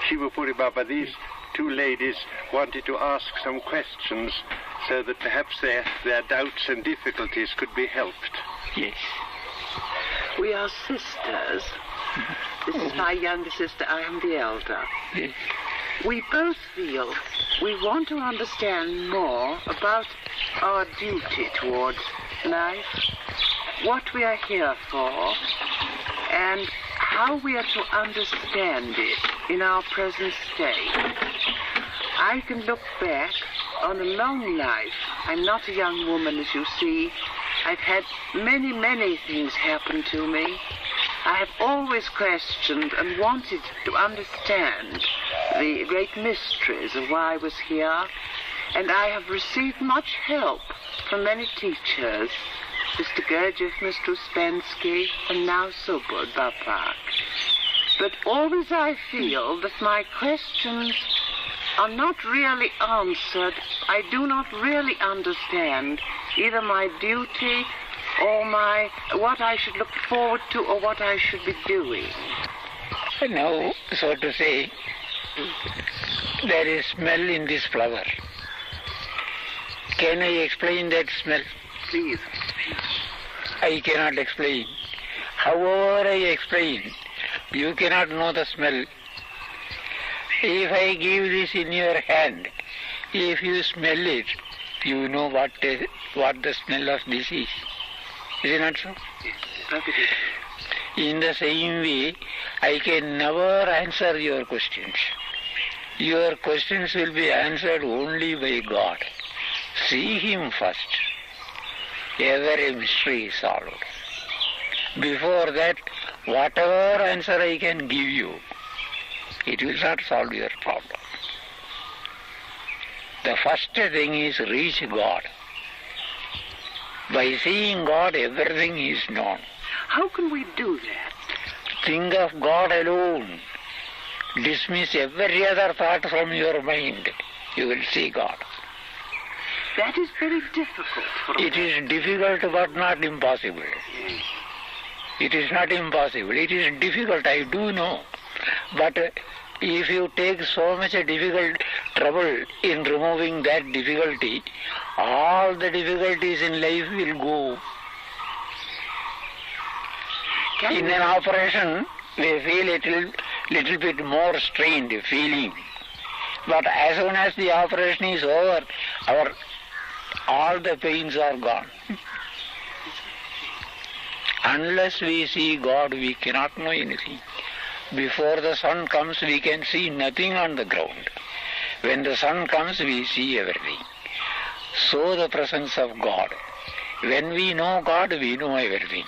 Shivapuri Baba, these two ladies wanted to ask some questions so that perhaps their doubts and difficulties could be helped. Yes. We are sisters. This is my younger sister. I am the elder. Yes. We both feel we want to understand more about our duty towards life, what we are here for, and how we are to understand it in our present state. I can look back on a long life. I'm not a young woman, as you see. I've had many, many things happen to me. I have always questioned and wanted to understand the great mysteries of why I was here, and I have received much help from many teachers, Mr. Gurdjieff, Mr. Uspensky, and now Shivapuri Baba. But always I feel that my questions are not really answered. I do not really understand either my duty or what I should look forward to or what I should be doing. Now, so to say, there is smell in this flower. Can I explain that smell? Please. I cannot explain. However I explain, you cannot know the smell. If I give this in your hand, if you smell it, you know what the smell of this is. Is it not so? Yes. In the same way, I can never answer your questions. Your questions will be answered only by God. See Him first. Every mystery is solved. Before that, whatever answer I can give you, it will not solve your problem. The first thing is reach God. By seeing God, everything is known. How can we do that? Think of God alone. Dismiss every other thought from your mind. You will see God. That is very difficult for us. It is difficult but not impossible. Yes. It is not impossible. It is difficult, I do know. But if you take so much difficult trouble in removing that difficulty, all the difficulties in life will go. In an operation, we feel a little bit more strained feeling. But as soon as the operation is over, all the pains are gone. Unless we see God, we cannot know anything. Before the sun comes, we can see nothing on the ground. When the sun comes, we see everything. So the presence of God. When we know God, we know everything.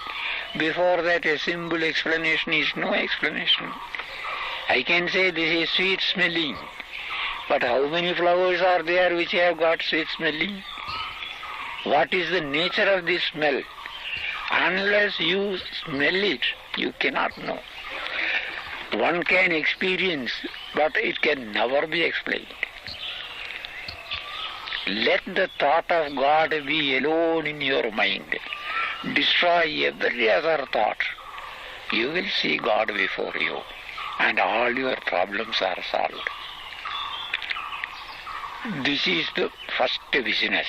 Before that, a simple explanation is no explanation. I can say this is sweet smelling. But how many flowers are there which have got sweet smelling? What is the nature of this smell? Unless you smell it, you cannot know. One can experience, but it can never be explained. Let the thought of God be alone in your mind. Destroy every other thought. You will see God before you, and all your problems are solved. This is the first business.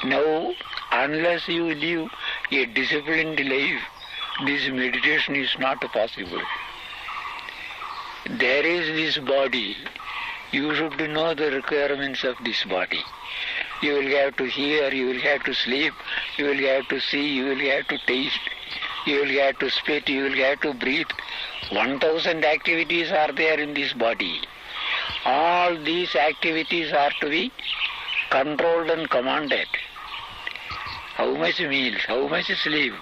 Now, unless you live a disciplined life, this meditation is not possible. There is this body. You should know the requirements of this body. You will have to hear, you will have to sleep, you will have to see, you will have to taste, you will have to spit, you will have to breathe. 1,000 activities are there in this body. All these activities are to be controlled and commanded. How much meals, how much sleep,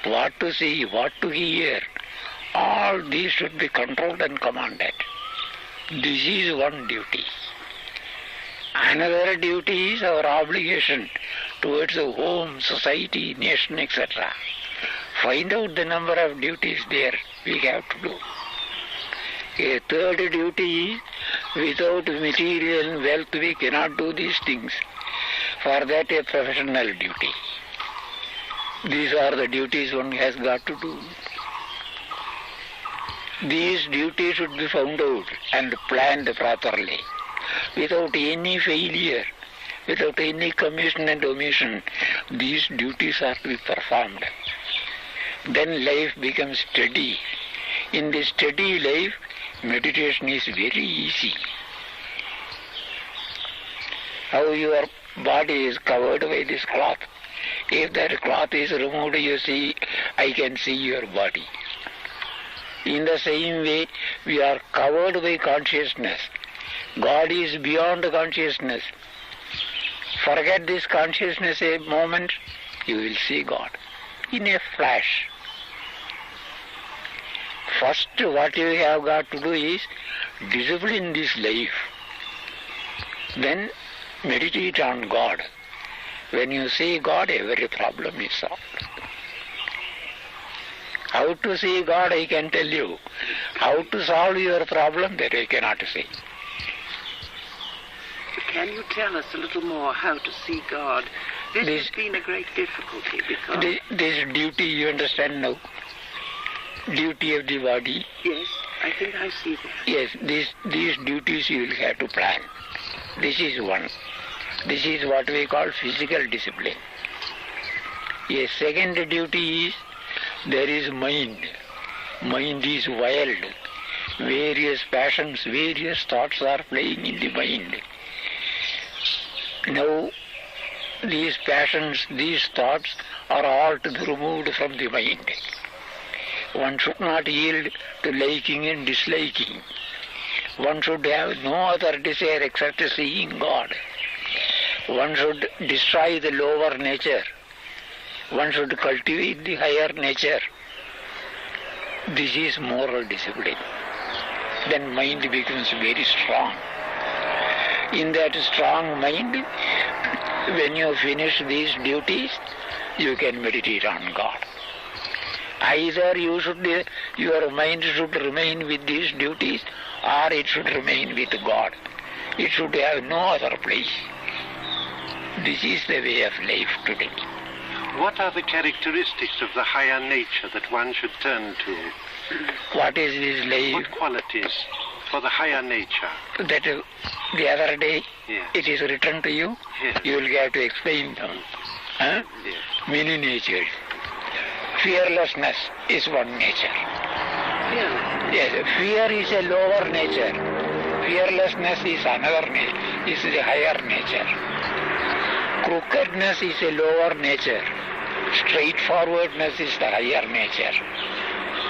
what to see, what to hear, all these should be controlled and commanded. This is one duty. Another duty is our obligation towards the home, society, nation, etc. Find out the number of duties there we have to do. A third duty is, without material wealth we cannot do these things. For that a professional duty. These are the duties one has got to do. these duties should be found out and planned properly, without any failure, without any commission and omission. These duties are to be performed. Then life becomes steady. In this steady life, meditation is very easy. How your body is covered by this cloth. If that cloth is removed, you see, I can see your body. In the same way, we are covered by consciousness. God is beyond consciousness. Forget this consciousness a moment, you will see God in a flash. First, what you have got to do is discipline this life. Then meditate on God. When you see God, every problem is solved. How to see God, I can tell you. How to solve your problem, that I cannot say. Can you tell us a little more how to see God? This has been a great difficulty because... This duty, you understand now? Duty of the body. Yes, I think I see that. Yes, these duties you will have to plan. This is one. This is what we call physical discipline. A second duty is, there is mind. Mind is wild. Various passions, various thoughts are playing in the mind. Now, these passions, these thoughts are all to be removed from the mind. One should not yield to liking and disliking. One should have no other desire except seeing God. One should destroy the lower nature. One should cultivate the higher nature. This is moral discipline. Then mind becomes very strong. In that strong mind, when you finish these duties, you can meditate on God. Either your mind should remain with these duties, or it should remain with God. It should have no other place. This is the way of life today. What are the characteristics of the higher nature that one should turn to? What is this life? What qualities for the higher nature? That the other day, yes. It is written to you. Yes. You will have to explain them. Huh? Yes. Many natures. Fearlessness is one nature. Yeah. Yes, fear is a lower nature. Fearlessness is another nature. Is the higher nature. Crookedness is a lower nature. Straightforwardness is the higher nature.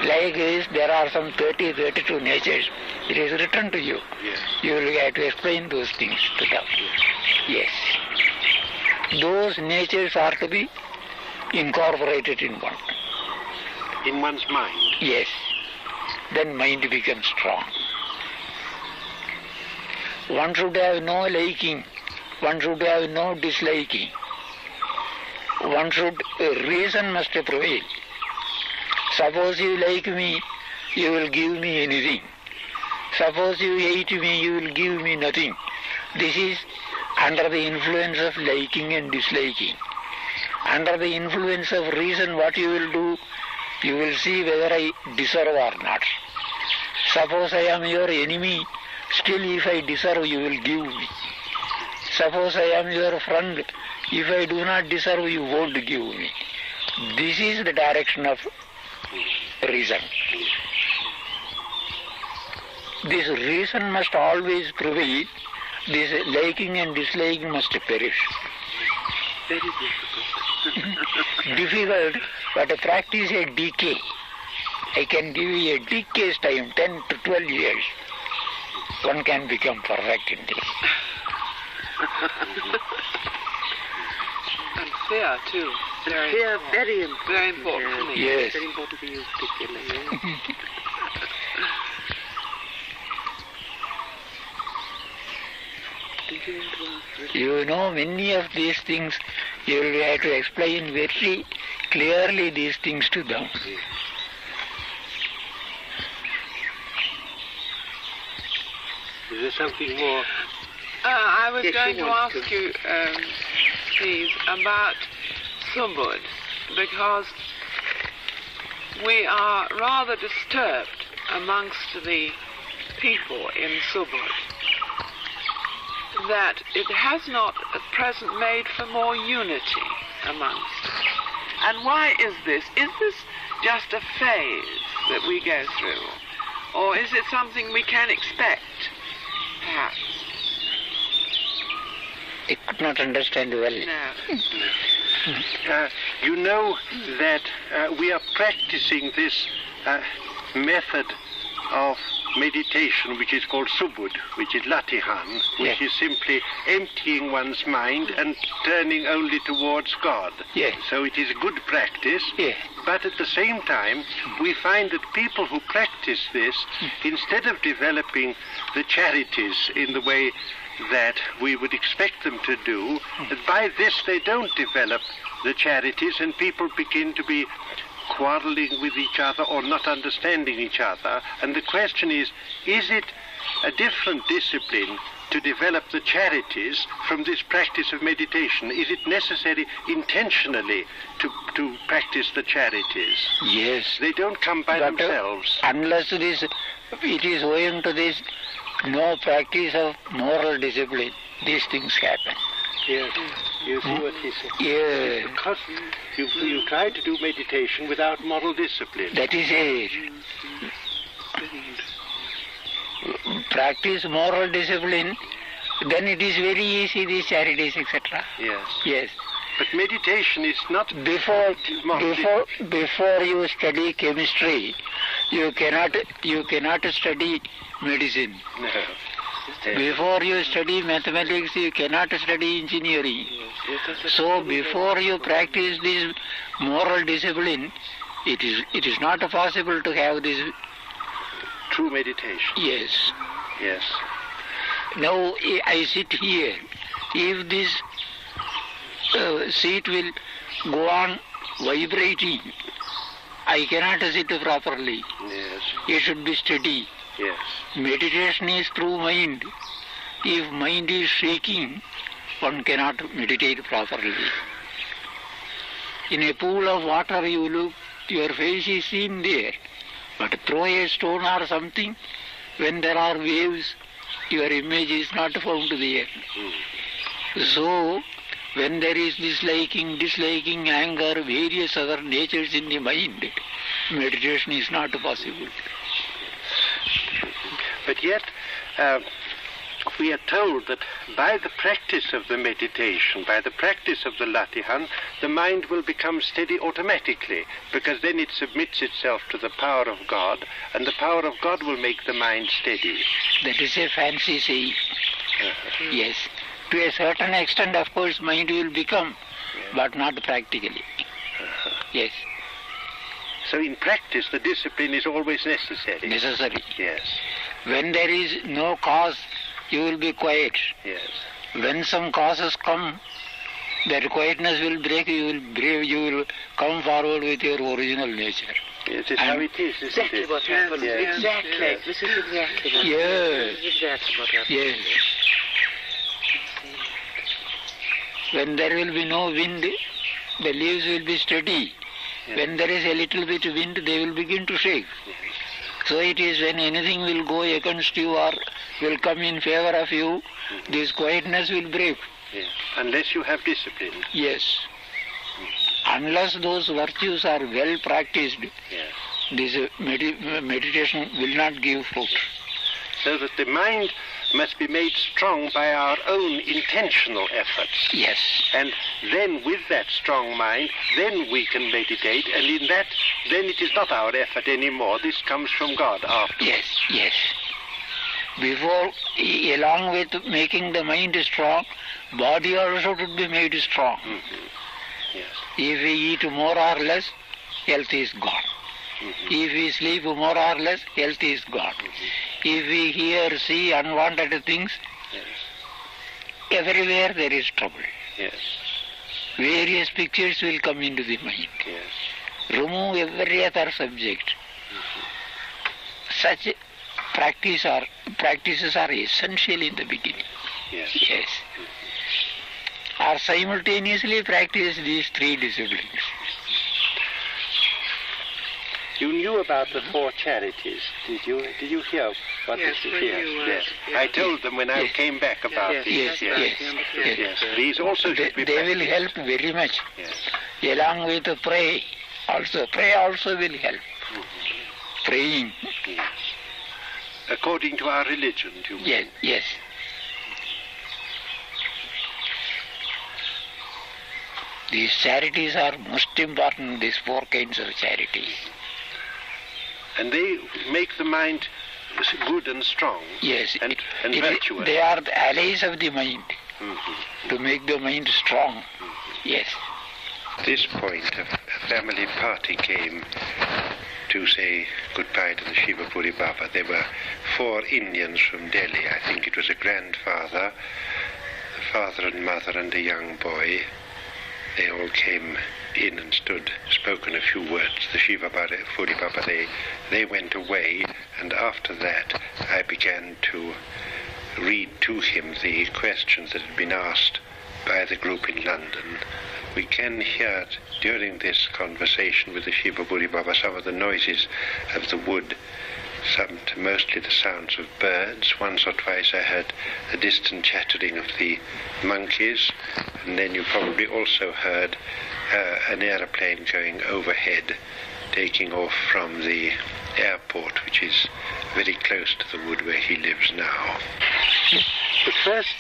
Like this, there are some 32 natures. It is written to you. Yes. You will have to explain those things to them. Yes. Those natures are to be incorporated in one. In one's mind? Yes. Then mind becomes strong. One should have no liking. One should have no disliking. Reason must prevail. Suppose you like me, you will give me anything. Suppose you hate me, you will give me nothing. This is under the influence of liking and disliking. Under the influence of reason, what you will do, you will see whether I deserve or not. Suppose I am your enemy, still if I deserve, you will give me. Suppose I am your friend, if I do not deserve, you won't give me. This is the direction of reason. This reason must always prevail. This liking and disliking must perish. Very difficult. Difficult, but practice a decay. I can give you a decay's time, 10 to 12 years. One can become perfect in this. And fear too. Fear very important for me. Yes. Very important for you particularly. You know, many of these things, you will have to explain very clearly these things to them. Is there something more? I was going to ask you, please, about Subud, because we are rather disturbed amongst the people in Subud that it has not at present made for more unity amongst us. And why is this? Is this just a phase that we go through? Or is it something we can expect, perhaps? I could not understand well. No. You know that we are practicing this method of meditation which is called Subud, which is Latihan, which is simply emptying one's mind and turning only towards God. Yes. So it is a good practice, but at the same time we find that people who practice this, instead of developing the charities in the way that we would expect them to do, that by this they don't develop the charities, and people begin to be quarreling with each other or not understanding each other. And the question is it a different discipline to develop the charities from this practice of meditation? Is it necessary intentionally to practice the charities? Yes. They don't come by themselves. Unless it is owing to this no practice of moral discipline, these things happen. Yes, you see what he said. Yes. Because you try to do meditation without moral discipline. That is it. Practice moral discipline, then it is very easy, these charities, etc. Yes. Yes. But meditation is not... Before you study chemistry, you cannot study medicine. No. Before you study mathematics, you cannot study engineering. So before you practice this moral discipline, it is not possible to have this true meditation. Yes. Yes. Now I sit here. If this seat will go on vibrating, I cannot sit properly. Yes. It should be steady. Yes. Meditation is through mind. If mind is shaking, one cannot meditate properly. In a pool of water you look, your face is seen there. But throw a stone or something, when there are waves, your image is not found there. So, when there is disliking, anger, various other natures in the mind, meditation is not possible. But yet, we are told that by the practice of the meditation, by the practice of the Latihan, the mind will become steady automatically, because then it submits itself to the power of God, and the power of God will make the mind steady. That is a fancy saying. Yes. To a certain extent, of course, mind will become, but not practically. Yes. So in practice, the discipline is always necessary. Necessary. Yes. When there is no cause, you will be quiet. Yes. When some causes come, that quietness will break, you will come forward with your original nature. It is how it is, isn't Exactly it? what happens. Yes. Exactly. Yes. This is exactly what Yes. This is exactly what happens. Yes. When there will be no wind, the leaves will be steady. Yes. When there is a little bit of wind, they will begin to shake. Yes. So it is when anything will go against you or will come in favor of you, this quietness will break. Yes. Unless you have discipline. Yes. Unless those virtues are well practiced, Yes. this meditation will not give fruit. So that the mind must be made strong by our own intentional efforts. Yes. And then with that strong mind, then we can meditate, and in that, then it is not our effort anymore. This comes from God after. Yes, yes. Before, along with making the mind strong, body also should be made strong. Mm-hmm. Yes. If we eat more or less, health is gone. Mm-hmm. If we sleep more or less, health is gone. Mm-hmm. If we hear, see unwanted things, Yes. everywhere there is trouble. Yes. Various pictures will come into the mind. Yes. Remove every other subject. Such practices are essential in the beginning. Yes. Yes. Or simultaneously practice these three disciplines. You knew about the four charities, did you? Did you hear what Yes, this when is? you, Yes. I told them when I came back about these. Yes. These also should be They will practiced. help very much. Yes. Along with the pray also will help. Praying. Yes. According to our religion, do you mean? Yes. These charities are most important, these four kinds of charities. And they make the mind good and strong. Yes. And virtuous. They are the allies of the mind, to make the mind strong. Yes. This point, a family party came to say goodbye to the Shivapuri Baba. There were 4 Indians from Delhi. I think it was a grandfather, the father and mother and a young boy. They all came in and spoken a few words. The Shivapuri Baba, they went away, and after that I began to read to him the questions that had been asked by the group in London. We can hear during this conversation with the Shivapuri Baba some of the noises of the wood, mostly the sounds of birds. Once or twice I heard the distant chattering of the monkeys, and then you probably also heard an aeroplane going overhead, taking off from the airport, which is very close to the wood where he lives now. The first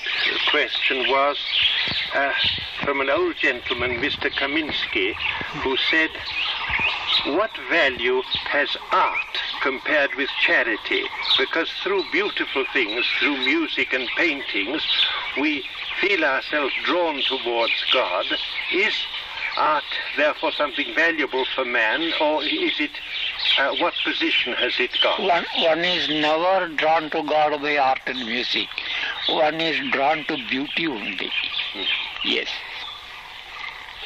question was from an old gentleman, Mr. Kaminsky, who said, what value has art compared with charity? Because through beautiful things, through music and paintings, we feel ourselves drawn towards God. Is art therefore something valuable for man, or is it, what position has it got? One is never drawn to God by art and music. One is drawn to beauty only. Yes.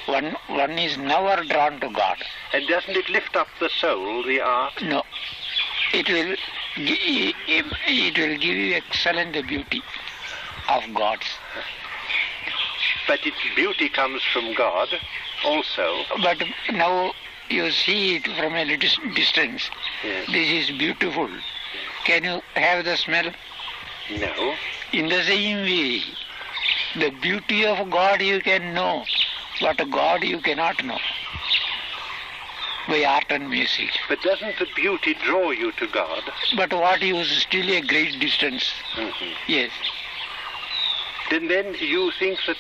One is never drawn to God. And doesn't it lift up the soul, the art? No. It will give you excellent beauty of God's. But its beauty comes from God also. But now you see it from a little distance. Yes. This is beautiful. Can you have the smell? No. In the same way, the beauty of God you can know, but God you cannot know by art and music. But doesn't the beauty draw you to God? But what is still a great distance. Yes. Then you think that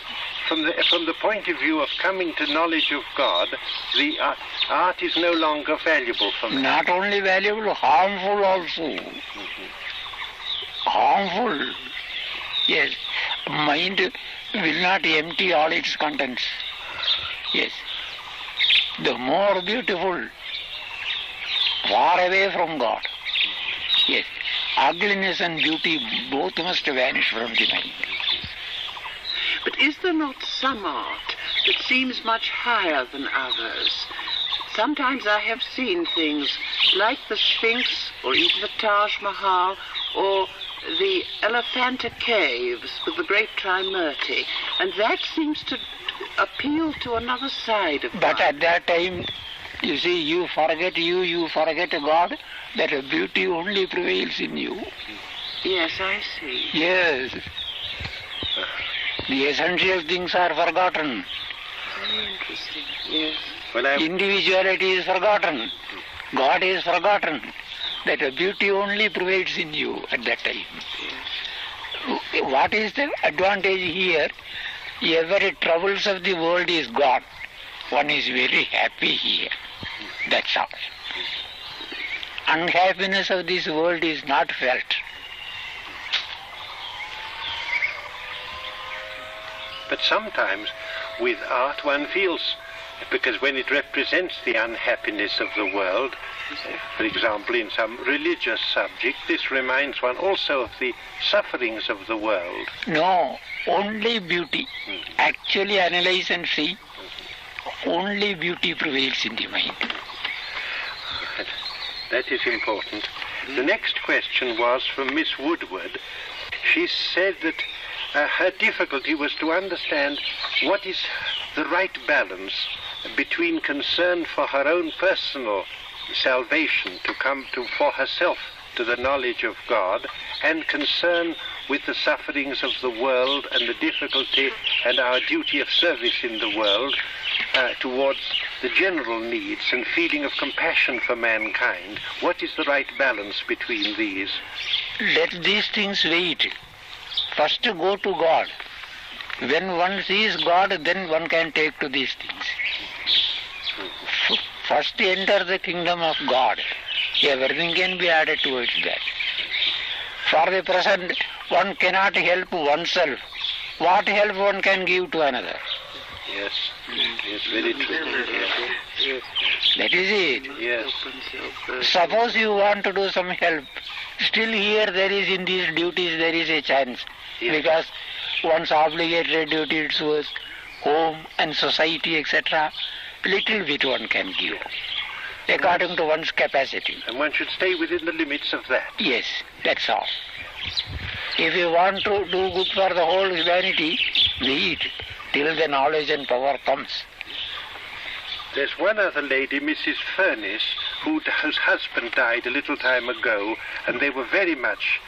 from the point of view of coming to knowledge of God, the art is no longer valuable for man. Not only valuable, harmful also. Harmful. Yes. Mind will not empty all its contents. Yes. The more beautiful, far away from God. Yes. Ugliness and beauty both must vanish from the mind. But is there not some art that seems much higher than others? Sometimes I have seen things like the Sphinx, or even the Taj Mahal, or the Elephanta Caves with the Great Trimurti, and that seems to appeal to another side of But life. at that time, you see, you forget God, that beauty only prevails in you. Yes, I see. Yes. The essential things are forgotten. Very interesting. Yes. Well, Individuality is forgotten. God is forgotten. That beauty only prevails in you at that time. What is the advantage here? Every troubles of the world is gone. One is very happy here. That's all. Unhappiness of this world is not felt. But sometimes with art one feels, because when it represents the unhappiness of the world, for example in some religious subject, this reminds one also of the sufferings of the world. No, only beauty. Actually analyze and see, only beauty prevails in the mind. That is important. The next question was from Miss Woodward. She said that her difficulty was to understand what is the right balance between concern for her own personal salvation, to come to for herself to the knowledge of God, and concern with the sufferings of the world and the difficulty and our duty of service in the world towards the general needs and feeling of compassion for mankind. What is the right balance between these? Let these things wait. First go to God. When one sees God, then one can take to these things. First enter the kingdom of God. Everything can be added towards that. For the present, one cannot help oneself. What help one can give to another? Yes, yes, very true. Yes. That is it. Yes. Suppose you want to do some help, still here there is in these duties there is a chance. Yes. Because one's obligatory duty towards home and society, etc., little bit one can give, according to one's capacity. And one should stay within the limits of that. Yes, that's all. If you want to do good for the whole humanity, be it till the knowledge and power comes. There's one other lady, Mrs. Furnace, whose husband died a little time ago, and they were very much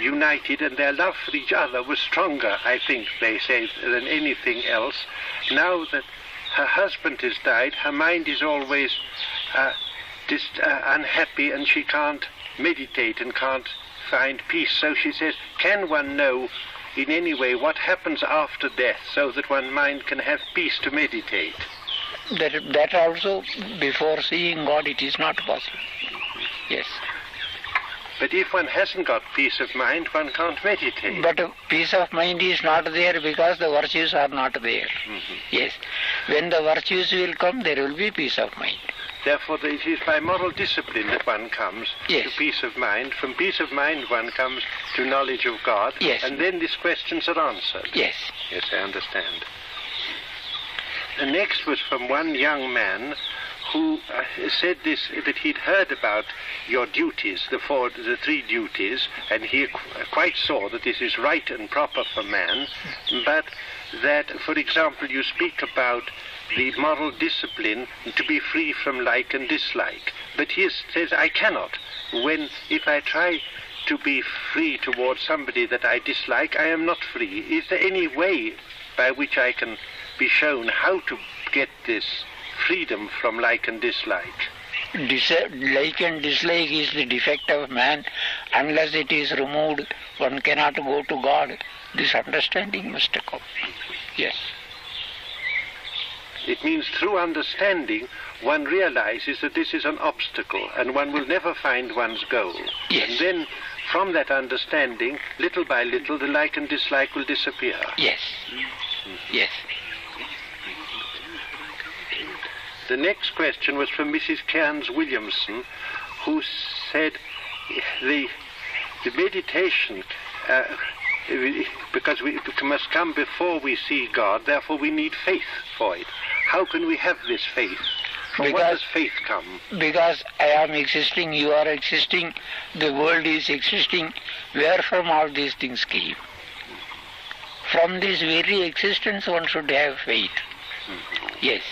united, and their love for each other was stronger, I think, they say, than anything else. Now that her husband has died, her mind is always unhappy, and she can't meditate and can't find peace. So she says, can one know in any way what happens after death so that one mind can have peace to meditate? That also, before seeing God, it is not possible. Yes. But if one hasn't got peace of mind, one can't meditate. But peace of mind is not there because the virtues are not there. Mm-hmm. Yes. When the virtues will come, there will be peace of mind. Therefore, it is by moral discipline that one comes yes. to peace of mind. From peace of mind, one comes to knowledge of God. Yes. And then these questions are answered. Yes. Yes, I understand. The next was from one young man who said this, that he'd heard about your duties, the three duties, and he quite saw that this is right and proper for man, but that, for example, you speak about the moral discipline to be free from like and dislike. But he says, I cannot. If I try to be free towards somebody that I dislike, I am not free. Is there any way by which I can be shown how to get this freedom from like and dislike? Like and dislike is the defect of man. Unless it is removed, one cannot go to God. This understanding must come. Yes. It means through understanding, one realizes that this is an obstacle and one will never find one's goal. Yes. And then, from that understanding, little by little, the like and dislike will disappear. Yes. Yes. The next question was from Mrs. Cairns Williamson, who said the meditation, because it must come before we see God, therefore we need faith for it. How can we have this faith? From what does faith come? Because I am existing, you are existing, the world is existing. Where from all these things came? From this very existence one should have faith. Yes.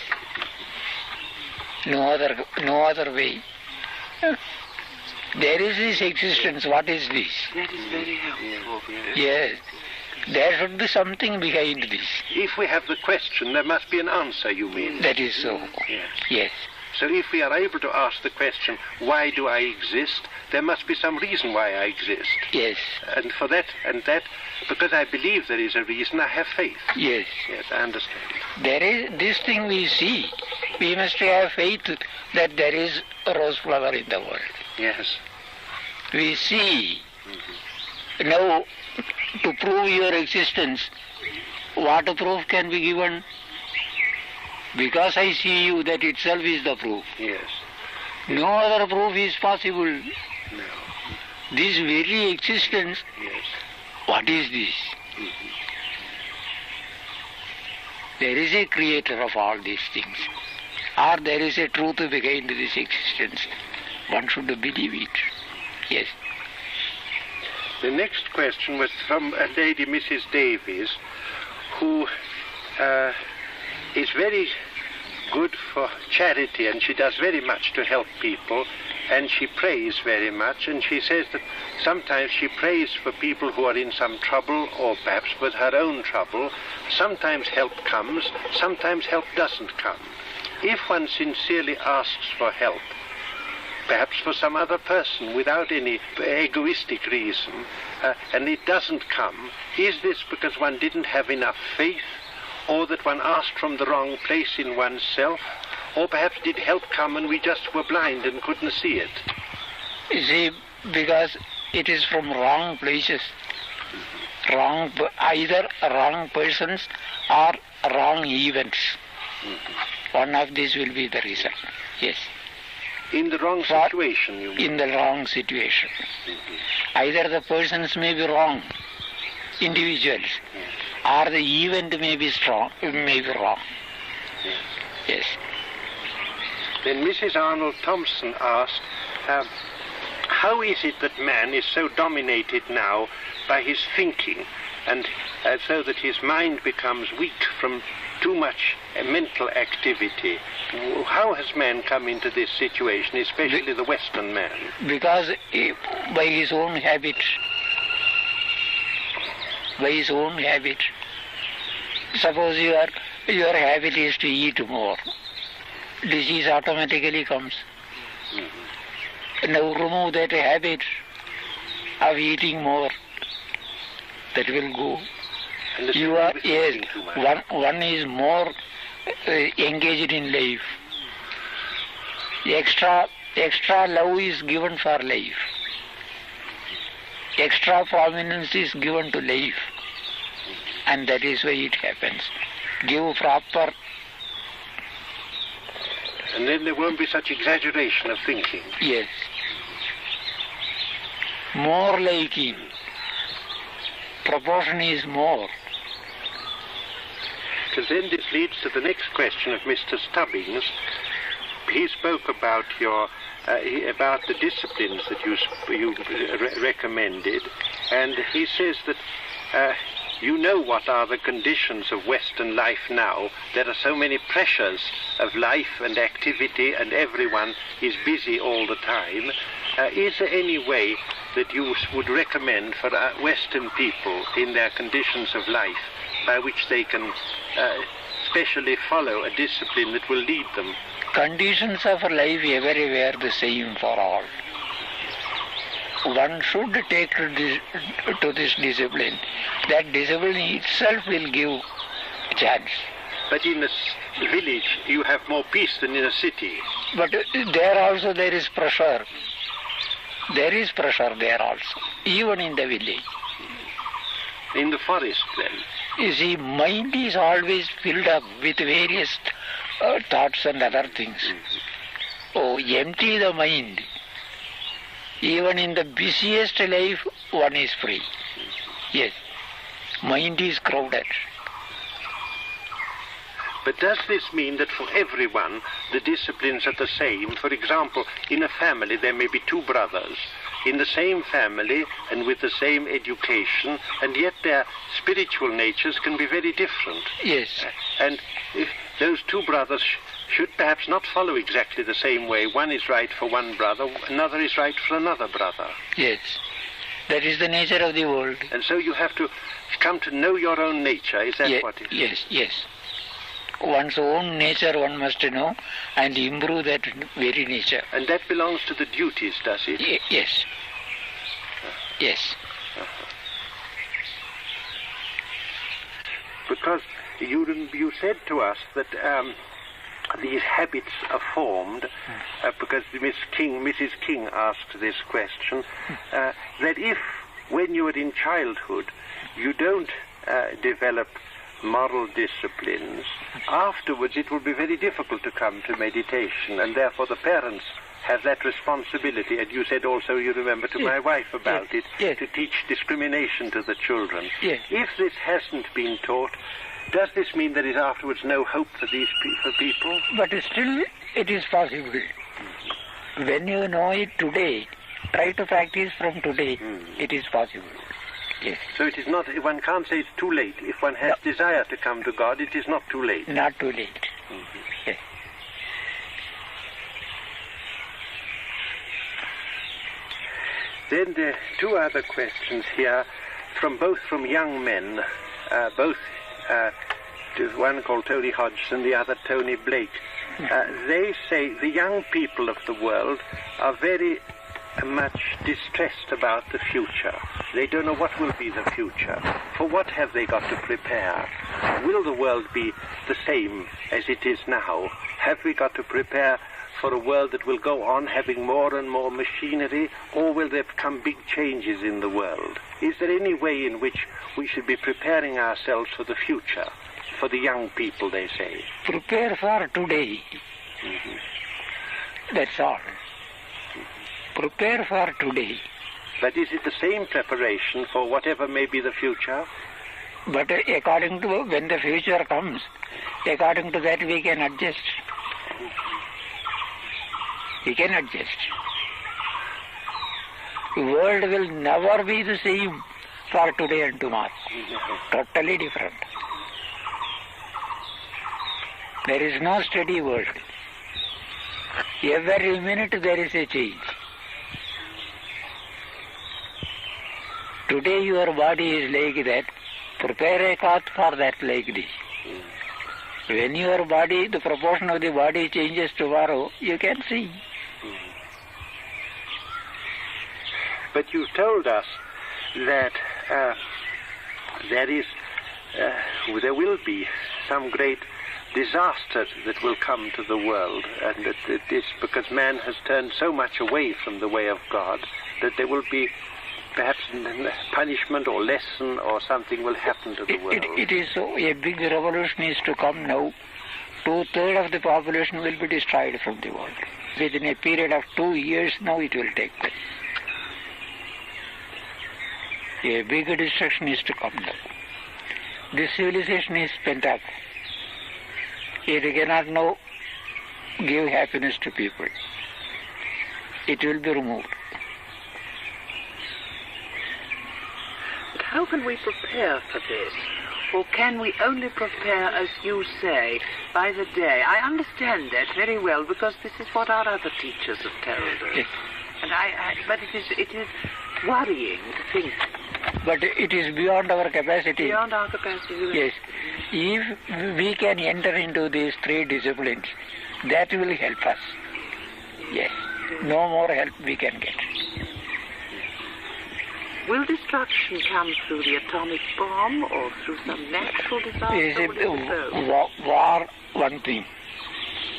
No other way. There is this existence. What is this? That is very helpful. Yes. There should be something behind this. If we have the question, there must be an answer, you mean? That is so. Yes. Yes. So if we are able to ask the question, why do I exist? There must be some reason why I exist. Yes. And for that, because I believe there is a reason, I have faith. Yes. Yes, I understand. There is this thing we see. We must have faith that there is a rose flower in the world. Yes. We see. Now, to prove your existence, what proof can be given? Because I see you, that itself is the proof. Yes. No other proof is possible. No. This very existence, Yes. what is this? There is a creator of all these things. Or there is a truth behind this existence. One should believe it. Yes. The next question was from a lady, Mrs. Davies, who is very good for charity, and she does very much to help people, and she prays very much, and she says that sometimes she prays for people who are in some trouble, or perhaps with her own trouble. Sometimes help comes, sometimes help doesn't come. If one sincerely asks for help, perhaps for some other person without any egoistic reason, and it doesn't come, is this because one didn't have enough faith, or that one asked from the wrong place in oneself, or perhaps did help come and we just were blind and couldn't see it? You see, because it is from wrong places, either wrong persons or wrong events. One of these will be the reason. Yes. In the wrong situation, you mean? In the wrong situation. Either the persons may be wrong, individuals, or the event may be wrong. Yes. Then Mrs. Arnold Thompson asked, how is it that man is so dominated now by his thinking, and so that his mind becomes weak from too much mental activity? How has man come into this situation, especially the Western man? Because by his own habit. Suppose your habit is to eat more. Disease automatically comes. Now remove that habit of eating more. That will go. You are, yes, one is more engaged in life. Extra love is given for life. Extra prominence is given to life. And that is why it happens. Give proper. And then there won't be such exaggeration of thinking. Yes. More liking. Proportion is more. Because then this leads to the next question of Mr. Stubbings. He spoke about about the disciplines that you recommended, and he says that you know what are the conditions of Western life now. There are so many pressures of life and activity, and everyone is busy all the time. Is there any way that you would recommend for Western people in their conditions of life by which they can specially follow a discipline that will lead them? Conditions of life everywhere the same for all. One should take to this discipline. That discipline itself will give a chance. But in a village you have more peace than in a city. But there also there is pressure. There is pressure there also, even in the village. In the forest then? You see, mind is always filled up with various thoughts and other things. Oh, empty the mind. Even in the busiest life, one is free. Yes, mind is crowded. But does this mean that for everyone the disciplines are the same? For example, in a family there may be two brothers in the same family and with the same education, and yet their spiritual natures can be very different. Yes. And if those two brothers should perhaps not follow exactly the same way. One is right for one brother, another is right for another brother. Yes. That is the nature of the world. And so you have to come to know your own nature. Is that what it is? Yes, yes. One's own nature one must know and improve that very nature. And that belongs to the duties, does it? Yes. Yes. Because you said to us that these habits are formed, because Mrs. King asked this question, that if when you are in childhood you don't develop moral disciplines, afterwards it will be very difficult to come to meditation, and therefore the parents have that responsibility. And you said also, you remember, to my wife about it, to teach discrimination to the children. Yes. If this hasn't been taught, does this mean there is afterwards no hope for these people? But still it is possible. When you know it today, try to practice from today, it is possible. Yes. So it is not, one can't say it's too late. If one has desire to come to God, it is not too late. Not too late. Yes. Then there are two other questions here, both from young men, one called Tony Hodgson, the other Tony Blake. They say the young people of the world are very much distressed about the future. They don't know what will be the future. For what have they got to prepare? Will the world be the same as it is now? Have we got to prepare for a world that will go on having more and more machinery, or will there come big changes in the world? Is there any way in which we should be preparing ourselves for the future? For the young people, they say. Prepare for today. That's all. Prepare for today. But is it the same preparation for whatever may be the future? But according to when the future comes, according to that we can adjust. We can adjust. The world will never be the same for today and tomorrow. Totally different. There is no steady world. Every minute there is a change. Today your body is like that. Prepare a path for that like this. When your body, the proportion of the body changes tomorrow, you can see. But you told us that there will be some great disaster that will come to the world, and that it is because man has turned so much away from the way of God that there will be perhaps punishment or lesson or something will happen to the world. It is so. A big revolution is to come now. 2/3 of the population will be destroyed from the world. Within a period of 2 years now it will take place. A big destruction is to come now. This civilization is spent up. It cannot now give happiness to people. It will be removed. But how can we prepare for this? Or can we only prepare, as you say, by the day? I understand that very well, because this is what our other teachers have told us. Yes. And but it is worrying to think. But it is beyond our capacity. Beyond our capacity. Yes. If we can enter into these 3 disciplines, that will help us. Yes. No more help we can get. Will destruction come through the atomic bomb or through some natural disaster? War, one thing.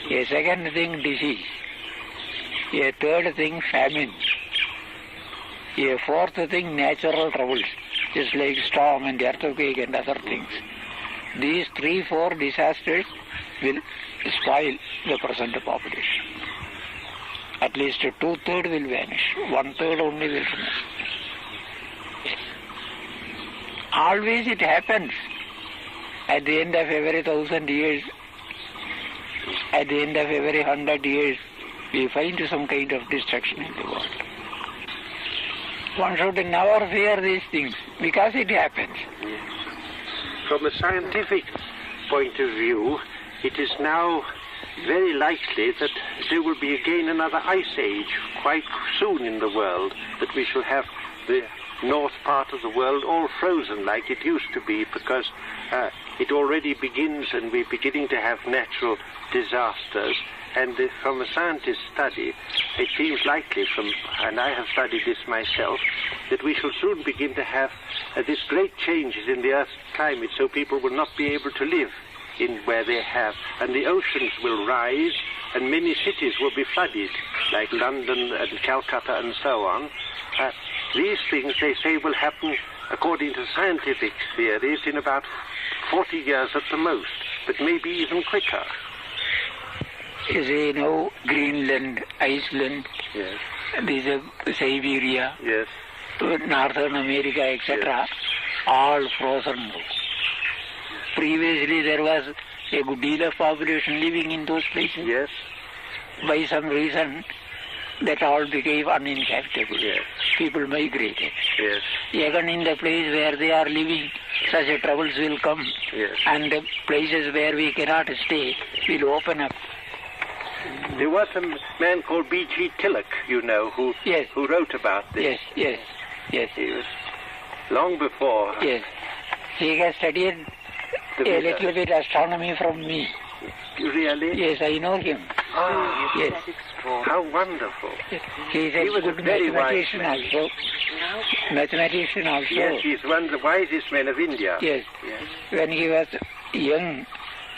A second thing, disease. A third thing, famine. A fourth thing, natural troubles, just like storm and earthquake and other things. These 3-4 disasters will spoil the present population. At least 2/3 will vanish. 1/3 only will remain. Always it happens. At the end of every 1,000 years, at the end of every 100 years, we find some kind of destruction in the world. One should never fear these things, because it happens. From a scientific point of view, it is now very likely that there will be again another ice age quite soon in the world, that we shall have the north part of the world all frozen like it used to be, because it already begins and we're beginning to have natural disasters. And from a scientist's study, it seems likely, and I have studied this myself, that we shall soon begin to have these great changes in the Earth's climate, so people will not be able to live in where they have, and the oceans will rise, and many cities will be flooded, like London and Calcutta and so on. These things, they say, will happen, according to scientific theories, in about 40 years at the most, but maybe even quicker. As you know, Greenland, Iceland, yes, these are Siberia, yes, Northern America, etc., all frozen now. Previously there was a good deal of population living in those places. yes, By some reason, that all became uninhabitable. yes, People migrated. yes, Even in the place where they are living, such troubles will come, yes. and the places where we cannot stay will open up. There was a man called B.G. Tilloch, you know, who wrote about this. Yes. He was long before. Yes. He has studied a little bit astronomy from me. Really? Yes, I know him. Ah, yes. How wonderful. He was a good mathematician also. Mathematician also. Yes, he's one of the wisest men of India. Yes. When he was young,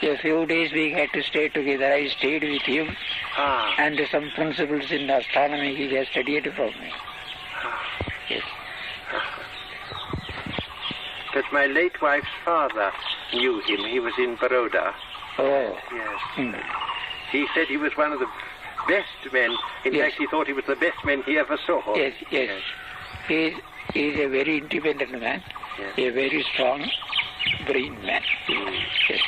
a few days we had to stay together. I stayed with him. And some principles in astronomy he has studied from me. Yes. But my late wife's father knew him. He was in Baroda. Oh. Yes. He said he was one of the best men. In fact, he thought he was the best man he ever saw. Yes. He is a very independent man, a very strong brain man. Yes.